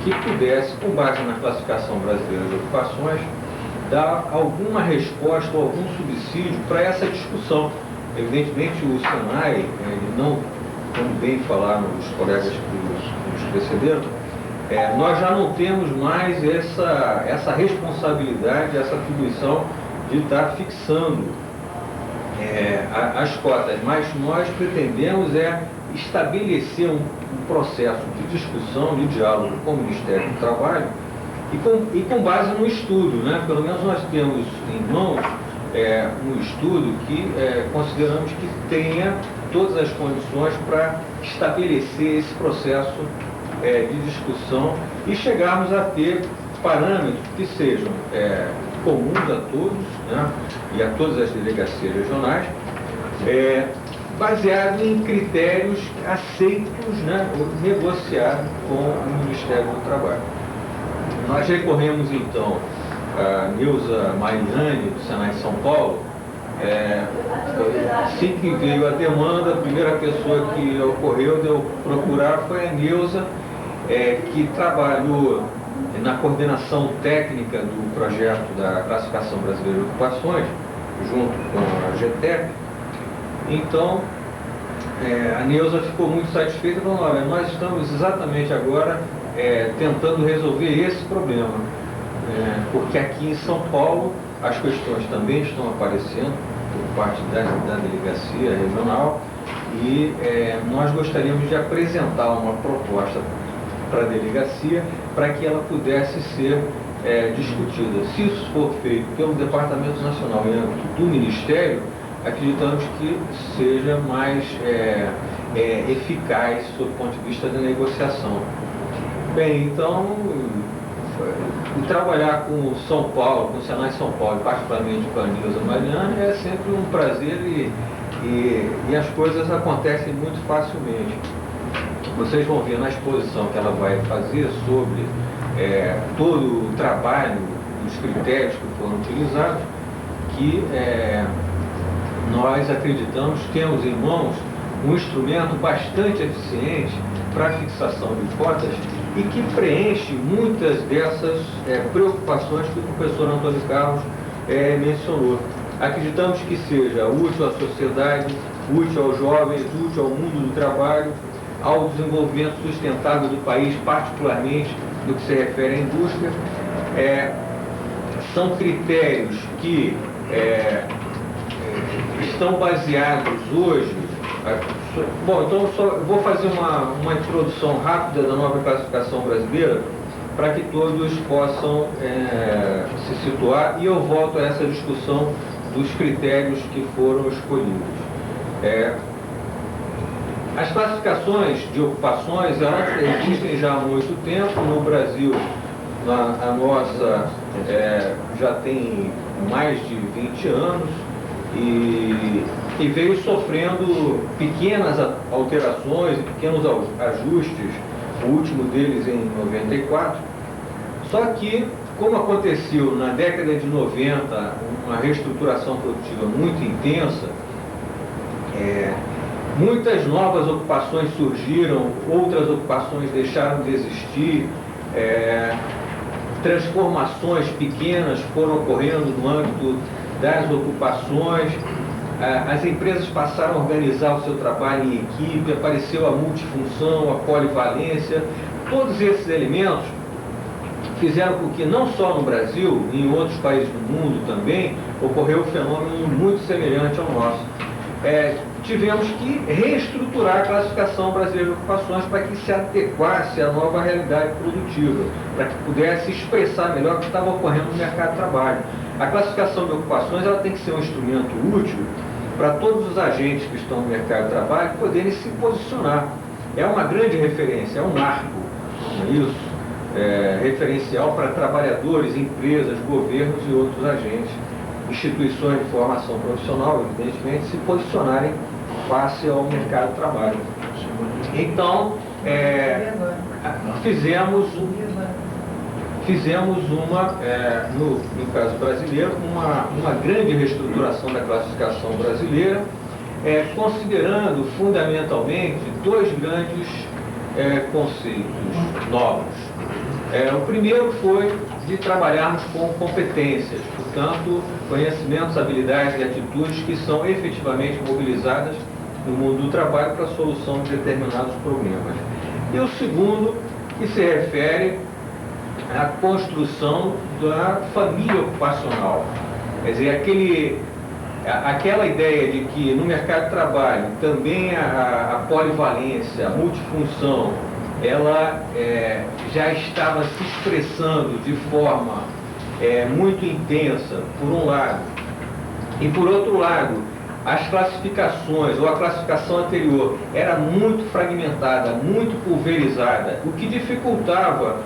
que pudesse, com base na classificação brasileira de ocupações, dar alguma resposta ou algum subsídio para essa discussão. Evidentemente, o Senai, ele não, como bem falaram os colegas que nos precederam, nós já não temos mais essa responsabilidade, essa atribuição de estar fixando as cotas, mas nós pretendemos estabelecer um processo de discussão, de diálogo com o Ministério do Trabalho e com base no estudo, né? Pelo menos nós temos em mãos um estudo que consideramos que tenha todas as condições para estabelecer esse processo de discussão e chegarmos a ter parâmetros que sejam comuns a todos, né, e a todas as delegacias regionais, baseado em critérios aceitos, né, negociados com o Ministério do Trabalho. Nós recorremos então a Neuza Mariani, do Senai São Paulo. Assim que veio a demanda, a primeira pessoa que ocorreu de eu procurar foi a Neuza, que trabalhou na coordenação técnica do projeto da Classificação Brasileira de Ocupações, junto com a GTEP. Então, a Neuza ficou muito satisfeita, falando, olha, nós estamos exatamente agora tentando resolver esse problema, porque aqui em São Paulo as questões também estão aparecendo por parte da delegacia regional e nós gostaríamos de apresentar uma proposta para a delegacia para que ela pudesse ser discutida. Se isso for feito pelo Departamento Nacional em âmbito do Ministério, acreditamos que seja mais eficaz sob o ponto de vista da negociação. Bem, então, trabalhar com São Paulo, com o Senai São Paulo, particularmente com a Neuza Mariani, é sempre um prazer e as coisas acontecem muito facilmente. Vocês vão ver na exposição que ela vai fazer sobre todo o trabalho, os critérios que foram utilizados, que nós acreditamos, temos em mãos um instrumento bastante eficiente para a fixação de cotas e que preenche muitas dessas preocupações que o professor Antônio Carlos mencionou. Acreditamos que seja útil à sociedade, útil aos jovens, útil ao mundo do trabalho, ao desenvolvimento sustentável do país, particularmente no que se refere à indústria. São critérios que estão baseados hoje. Bom, então vou fazer uma introdução rápida da nova classificação brasileira para que todos possam se situar e eu volto a essa discussão dos critérios que foram escolhidos. As classificações de ocupações, elas existem já há muito tempo. No Brasil, a nossa já tem mais de 20 anos e veio sofrendo pequenas alterações e pequenos ajustes, o último deles em 94. Só que, como aconteceu na década de 90, uma reestruturação produtiva muito intensa, muitas novas ocupações surgiram, outras ocupações deixaram de existir, transformações pequenas foram ocorrendo no âmbito das ocupações, as empresas passaram a organizar o seu trabalho em equipe, apareceu a multifunção, a polivalência. Todos esses elementos fizeram com que, não só no Brasil, em outros países do mundo também, ocorreu um fenômeno muito semelhante ao nosso. Tivemos que reestruturar a classificação brasileira de ocupações para que se adequasse à nova realidade produtiva, para que pudesse expressar melhor o que estava ocorrendo no mercado de trabalho. A classificação de ocupações ela tem que ser um instrumento útil para todos os agentes que estão no mercado de trabalho poderem se posicionar. É uma grande referência, é um marco, não é isso? Referencial para trabalhadores, empresas, governos e outros agentes, instituições de formação profissional, evidentemente, se posicionarem face ao mercado de trabalho. Então, fizemos uma, no caso brasileiro, uma grande reestruturação da classificação brasileira, considerando fundamentalmente dois grandes conceitos novos. O primeiro foi de trabalharmos com competências, portanto, conhecimentos, habilidades e atitudes que são efetivamente mobilizadas no mundo do trabalho para a solução de determinados problemas. E o segundo, que se refere à construção da família ocupacional. Quer dizer, aquela ideia de que no mercado de trabalho também a polivalência, a multifunção, ela já estava se expressando de forma muito intensa, por um lado. E por outro lado, as classificações, ou a classificação anterior, era muito fragmentada, muito pulverizada, o que dificultava,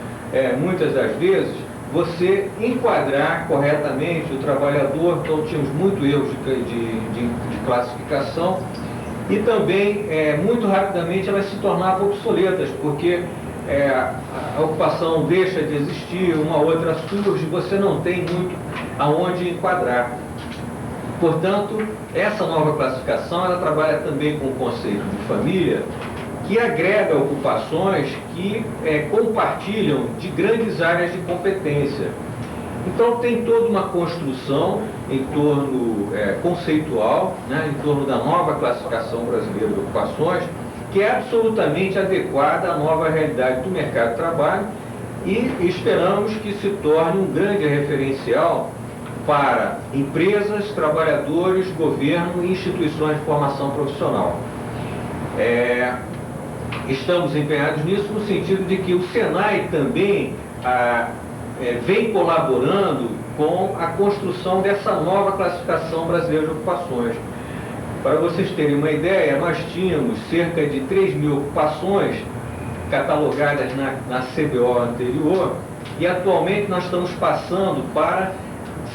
muitas das vezes, você enquadrar corretamente o trabalhador. Então tínhamos muito erros de classificação e também, muito rapidamente, elas se tornavam obsoletas, porque a ocupação deixa de existir, uma outra surge, você não tem muito aonde enquadrar. Portanto, essa nova classificação, ela trabalha também com o conceito de família, que agrega ocupações que compartilham de grandes áreas de competência. Então, tem toda uma construção em torno conceitual, né, em torno da nova classificação brasileira de ocupações, que é absolutamente adequada à nova realidade do mercado de trabalho e esperamos que se torne um grande referencial para empresas, trabalhadores, governo e instituições de formação profissional. Estamos empenhados nisso no sentido de que o Senai também vem colaborando com a construção dessa nova classificação brasileira de ocupações. Para vocês terem uma ideia, nós tínhamos cerca de 3.000 ocupações catalogadas na CBO anterior e atualmente nós estamos passando para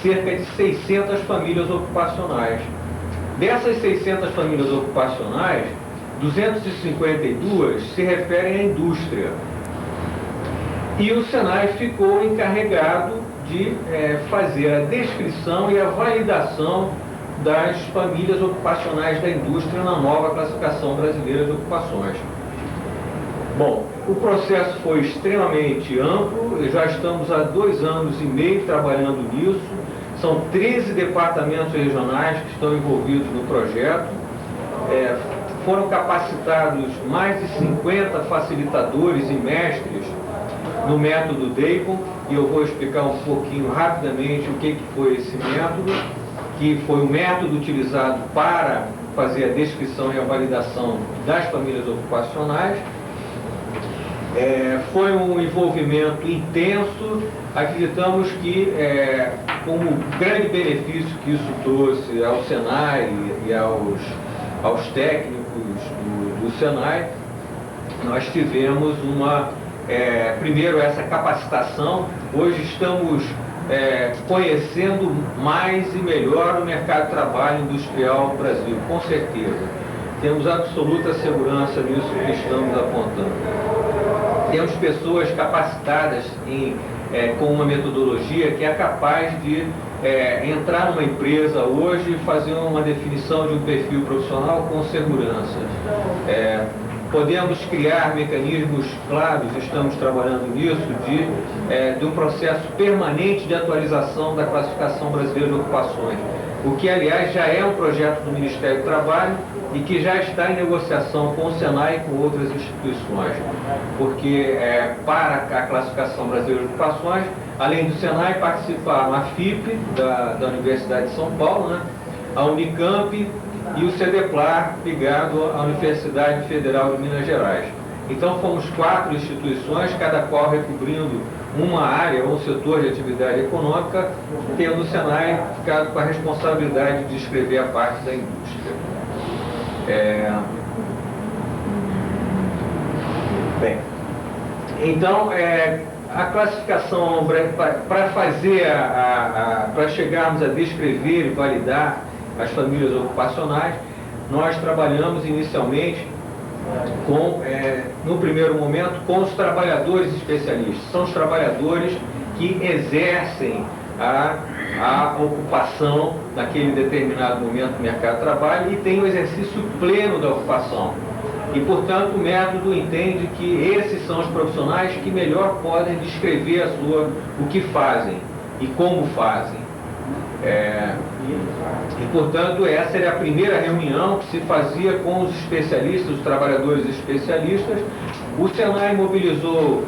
cerca de 600 famílias ocupacionais. Dessas 600 famílias ocupacionais, 252 se referem à indústria. E o Senai ficou encarregado de fazer a descrição e a validação das famílias ocupacionais da indústria na nova classificação brasileira de ocupações. Bom, o processo foi extremamente amplo, já estamos há 2 anos e meio trabalhando nisso, são 13 departamentos regionais que estão envolvidos no projeto, foram capacitados mais de 50 facilitadores e mestres no método DAPON, e eu vou explicar um pouquinho rapidamente o que foi esse método, que foi o método utilizado para fazer a descrição e a validação das famílias ocupacionais. Foi um envolvimento intenso, acreditamos que como grande benefício que isso trouxe ao Senai e aos técnicos do Senai, nós tivemos primeiro essa capacitação. Hoje estamos conhecendo mais e melhor o mercado de trabalho industrial no Brasil, com certeza. Temos absoluta segurança nisso que estamos apontando. Temos pessoas capacitadas com uma metodologia que é capaz de entrar numa empresa hoje e fazer uma definição de um perfil profissional com segurança. Podemos criar mecanismos claros, estamos trabalhando nisso, de um processo permanente de atualização da classificação brasileira de ocupações, o que, aliás, já é um projeto do Ministério do Trabalho e que já está em negociação com o Senai e com outras instituições, porque para a classificação brasileira de ocupações, além do Senai, participaram a FIP, da Universidade de São Paulo, né, a Unicamp e o CEDEPLAR, ligado à Universidade Federal de Minas Gerais. Então fomos 4 instituições, cada qual recobrindo uma área ou um setor de atividade econômica, tendo o Senai ficado com a responsabilidade de descrever a parte da indústria. Bem, então a classificação para fazer para chegarmos a descrever e validar as famílias ocupacionais, nós trabalhamos inicialmente no primeiro momento, com os trabalhadores especialistas. São os trabalhadores que exercem a ocupação naquele determinado momento do mercado de trabalho e têm o exercício pleno da ocupação. E, portanto, o método entende que esses são os profissionais que melhor podem descrever o que fazem e como fazem. E, portanto, essa era a primeira reunião que se fazia com os especialistas, os trabalhadores especialistas. O Senai mobilizou,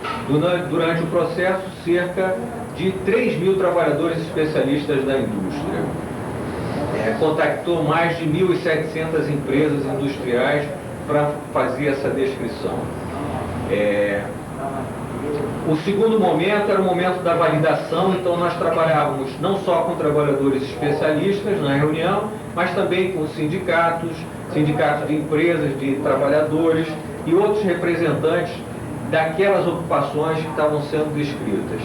durante o processo, cerca de 3.000 trabalhadores especialistas da indústria. Contactou mais de 1.700 empresas industriais para fazer essa descrição. O segundo momento era o momento da validação, então nós trabalhávamos não só com trabalhadores especialistas na reunião, mas também com sindicatos de empresas, de trabalhadores e outros representantes daquelas ocupações que estavam sendo descritas.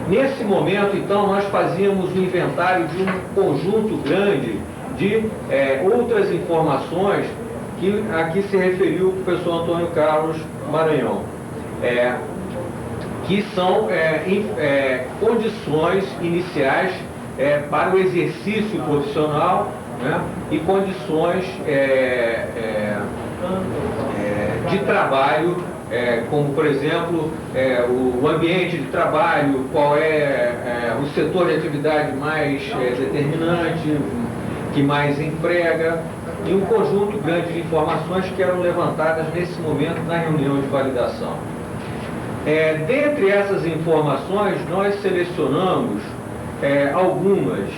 Nesse momento, então, nós fazíamos um inventário de um conjunto grande de outras informações que aqui se referiu o professor Antônio Carlos Maranhão. Que são condições iniciais para o exercício profissional, né, e condições de trabalho, como, por exemplo, o ambiente de trabalho, qual é o setor de atividade mais determinante, que mais emprega, e um conjunto grande de informações que eram levantadas nesse momento na reunião de validação. Dentre essas informações, nós selecionamos algumas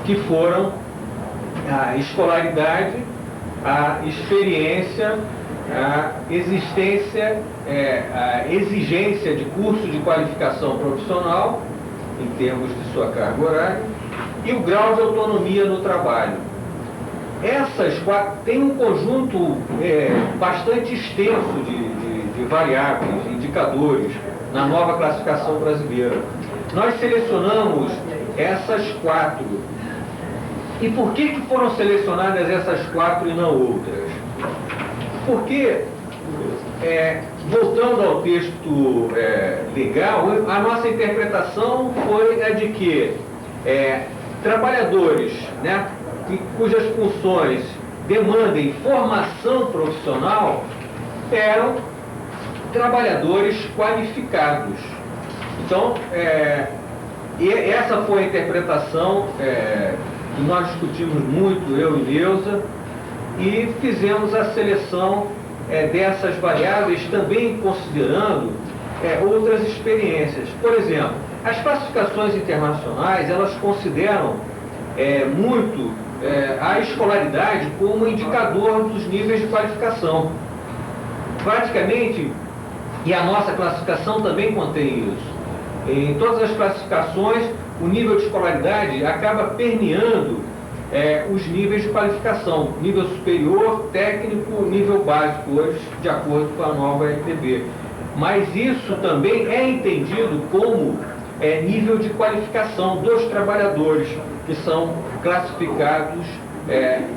que foram a escolaridade, a experiência, a existência, a exigência de curso de qualificação profissional, em termos de sua carga horária, e o grau de autonomia no trabalho. Essas quatro têm um conjunto bastante extenso de variáveis, de indicadores, na nova classificação brasileira. Nós selecionamos essas quatro. E por que foram selecionadas essas quatro e não outras? Porque, voltando ao texto legal, a nossa interpretação foi a de que trabalhadores, né, cujas funções demandem formação profissional eram trabalhadores qualificados. Então, essa foi a interpretação que nós discutimos muito, eu e Neuza, e fizemos a seleção dessas variáveis também considerando outras experiências. Por exemplo, as classificações internacionais, elas consideram muito a escolaridade como indicador dos níveis de qualificação. Praticamente, e a nossa classificação também contém isso. Em todas as classificações, o nível de escolaridade acaba permeando os níveis de qualificação, nível superior, técnico, nível básico, hoje, de acordo com a nova LTB. Mas isso também é entendido como nível de qualificação dos trabalhadores, que são classificados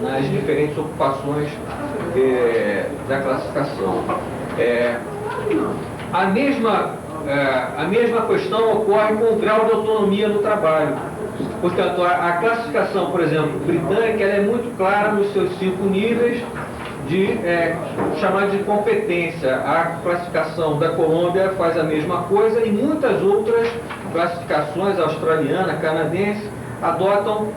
nas diferentes ocupações da classificação. A mesma questão ocorre com o grau de autonomia no trabalho. Portanto, a classificação, por exemplo, britânica, ela é muito clara nos seus 5 níveis de chamar de competência. A classificação da Colômbia faz a mesma coisa e muitas outras classificações, australiana, canadense, adotam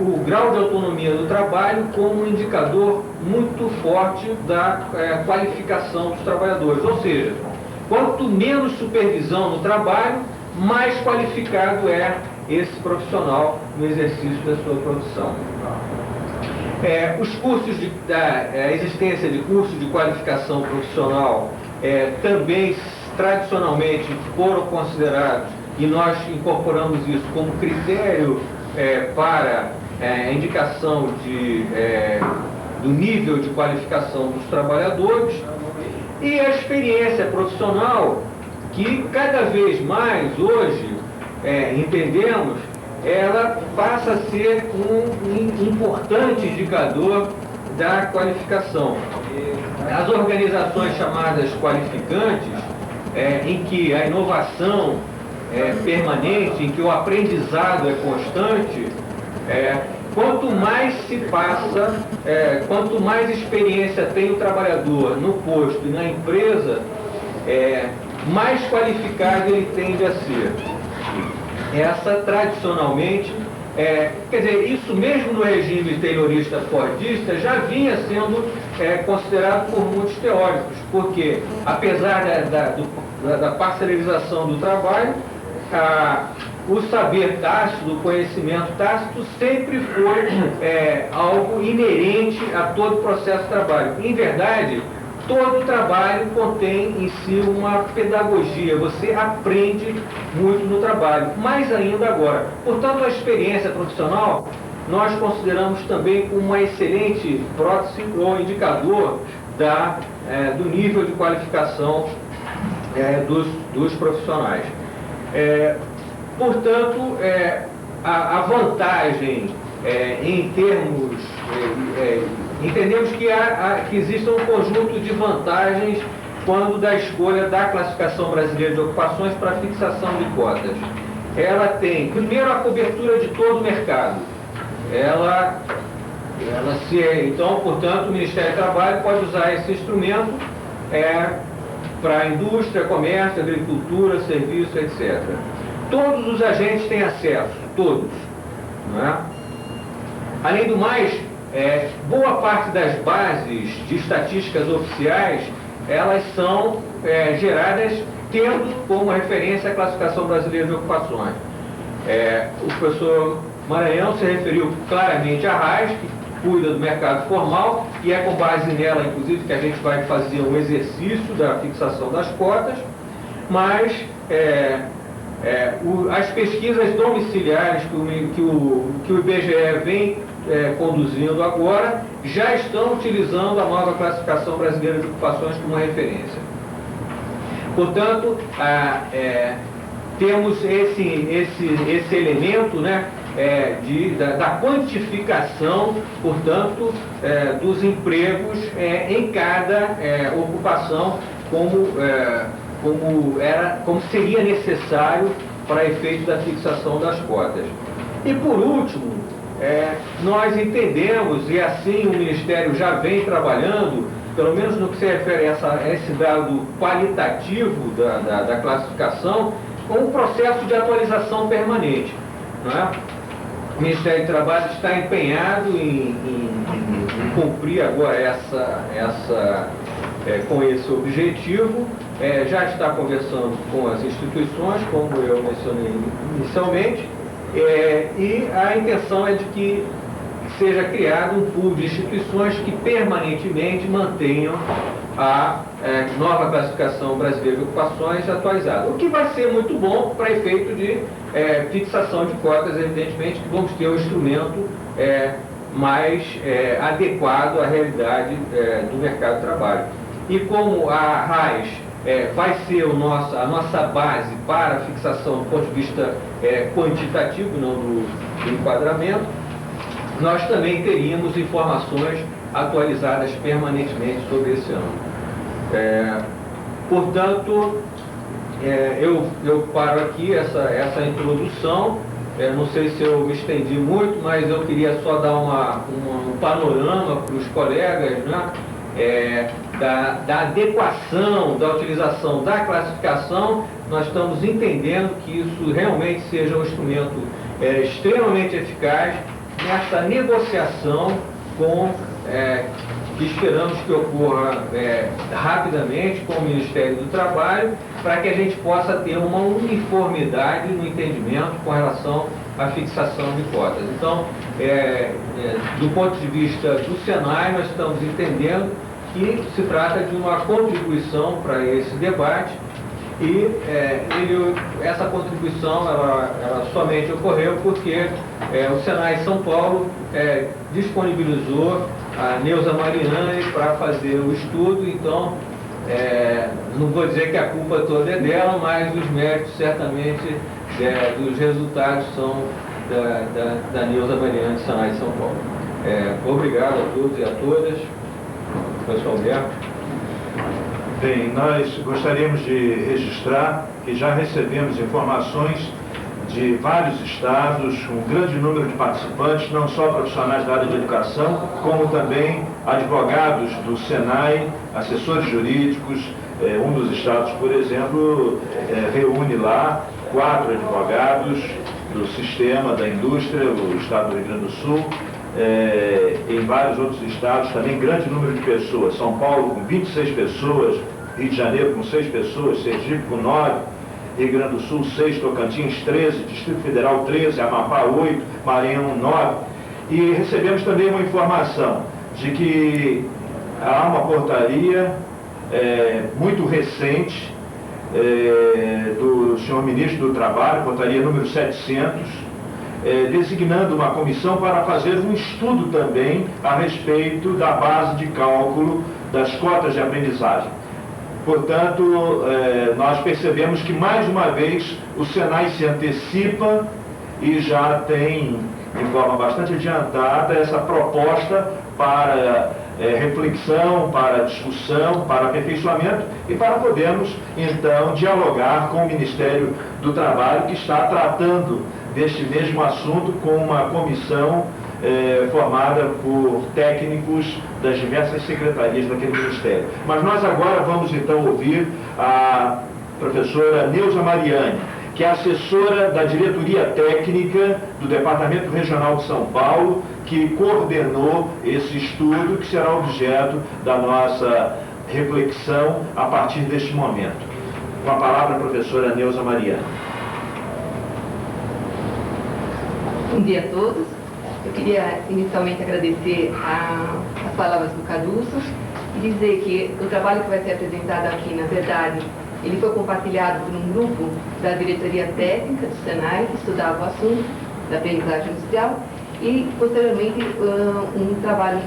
o grau de autonomia do trabalho como um indicador muito forte da qualificação dos trabalhadores. Ou seja, quanto menos supervisão no trabalho, mais qualificado é esse profissional no exercício da sua profissão. Os cursos a existência de cursos de qualificação profissional também tradicionalmente foram considerados, e nós incorporamos isso como critério para a indicação do nível de qualificação dos trabalhadores, e a experiência profissional, que cada vez mais hoje entendemos, ela passa a ser um importante indicador da qualificação. As organizações chamadas qualificantes, em que a inovação é permanente, em que o aprendizado é constante, quanto mais se passa, quanto mais experiência tem o trabalhador no posto e na empresa, mais qualificado ele tende a ser. Essa, tradicionalmente, quer dizer, isso mesmo no regime taylorista fordista já vinha sendo considerado por muitos teóricos, porque, apesar da parcelarização do trabalho, o saber tácito, o conhecimento tácito sempre foi algo inerente a todo o processo de trabalho. Em verdade, todo trabalho contém em si uma pedagogia, você aprende muito no trabalho, mais ainda agora. Portanto, a experiência profissional nós consideramos também como uma excelente prótese ou indicador do nível de qualificação dos profissionais. Portanto, a vantagem em termos... entendemos que existe um conjunto de vantagens quando da escolha da classificação brasileira de ocupações para fixação de cotas. Ela tem, primeiro, a cobertura de todo o mercado. Ela Então, portanto, o Ministério do Trabalho pode usar esse instrumento para indústria, comércio, agricultura, serviço, etc. Todos os agentes têm acesso, todos. Não é? Além do mais, boa parte das bases de estatísticas oficiais, elas são geradas tendo como referência a classificação brasileira de ocupações. O professor Maranhão se referiu claramente à RAIS, que cuida do mercado formal, e é com base nela, inclusive, que a gente vai fazer um exercício da fixação das cotas, mas as pesquisas domiciliares que o IBGE vem conduzindo agora já estão utilizando a nova classificação brasileira de ocupações como referência. Portanto, temos esse elemento, né, da quantificação, portanto, dos empregos em cada ocupação, como seria necessário para efeito da fixação das cotas. E por último, nós entendemos, e assim o Ministério já vem trabalhando, pelo menos no que se refere a esse dado qualitativo da classificação, com um processo de atualização permanente. Não é? O Ministério do Trabalho está empenhado em cumprir agora com esse objetivo, já está conversando com as instituições, como eu mencionei inicialmente, e a intenção é de que seja criado um pool de instituições que permanentemente mantenham a nova classificação brasileira de ocupações atualizada. O que vai ser muito bom para efeito de fixação de cotas, evidentemente, que vamos ter um instrumento mais adequado à realidade do mercado de trabalho. E como a RAIS vai ser a nossa base para a fixação do ponto de vista quantitativo, não do enquadramento, nós também teríamos informações atualizadas permanentemente sobre esse ano. Portanto, eu paro aqui essa introdução. Não sei se eu me estendi muito, mas eu queria só dar um panorama para os colegas, né, da adequação, da utilização da classificação. Nós estamos entendendo que isso realmente seja um instrumento extremamente eficaz nessa negociação que esperamos que ocorra rapidamente com o Ministério do Trabalho, para que a gente possa ter uma uniformidade no entendimento com relação à fixação de cotas. Então, do ponto de vista do Senai, nós estamos entendendo que se trata de uma contribuição para esse debate, e essa contribuição ela somente ocorreu porque o Senai São Paulo disponibilizou a Neuza Mariani para fazer o estudo. Então, não vou dizer que a culpa toda é dela, mas os méritos certamente dos resultados são da Neuza Mariani do Senai São Paulo. Obrigado a todos e a todas. Professor Alberto. Bem, nós gostaríamos de registrar que já recebemos informações de vários estados, um grande número de participantes, não só profissionais da área de educação, como também advogados do Senai, assessores jurídicos. Um dos estados, por exemplo, reúne lá 4 advogados do sistema da indústria, o estado do Rio Grande do Sul. Em vários outros estados também grande número de pessoas. São Paulo com 26 pessoas, Rio de Janeiro com 6 pessoas, Sergipe com 9, Rio Grande do Sul 6, Tocantins 13, Distrito Federal 13, Amapá 8, Maranhão 9. E recebemos também uma informação de que há uma portaria muito recente do senhor Ministro do Trabalho, portaria número 700, designando uma comissão para fazer um estudo também a respeito da base de cálculo das cotas de aprendizagem. Portanto, nós percebemos que, mais uma vez, o Senai se antecipa e já tem, de forma bastante adiantada, essa proposta para reflexão, para discussão, para aperfeiçoamento e para podermos, então, dialogar com o Ministério do Trabalho, que está tratando deste mesmo assunto com uma comissão formada por técnicos das diversas secretarias daquele Ministério. Mas nós agora vamos então ouvir a professora Neuza Mariani, que é assessora da diretoria técnica do Departamento Regional de São Paulo, que coordenou esse estudo que será objeto da nossa reflexão a partir deste momento. Com a palavra a professora Neuza Mariani. Bom dia a todos. Eu queria inicialmente agradecer as palavras do Caruso e dizer que o trabalho que vai ser apresentado aqui, na verdade, ele foi compartilhado por um grupo da diretoria técnica do Senai, que estudava o assunto da aprendizagem industrial, e, posteriormente, um trabalho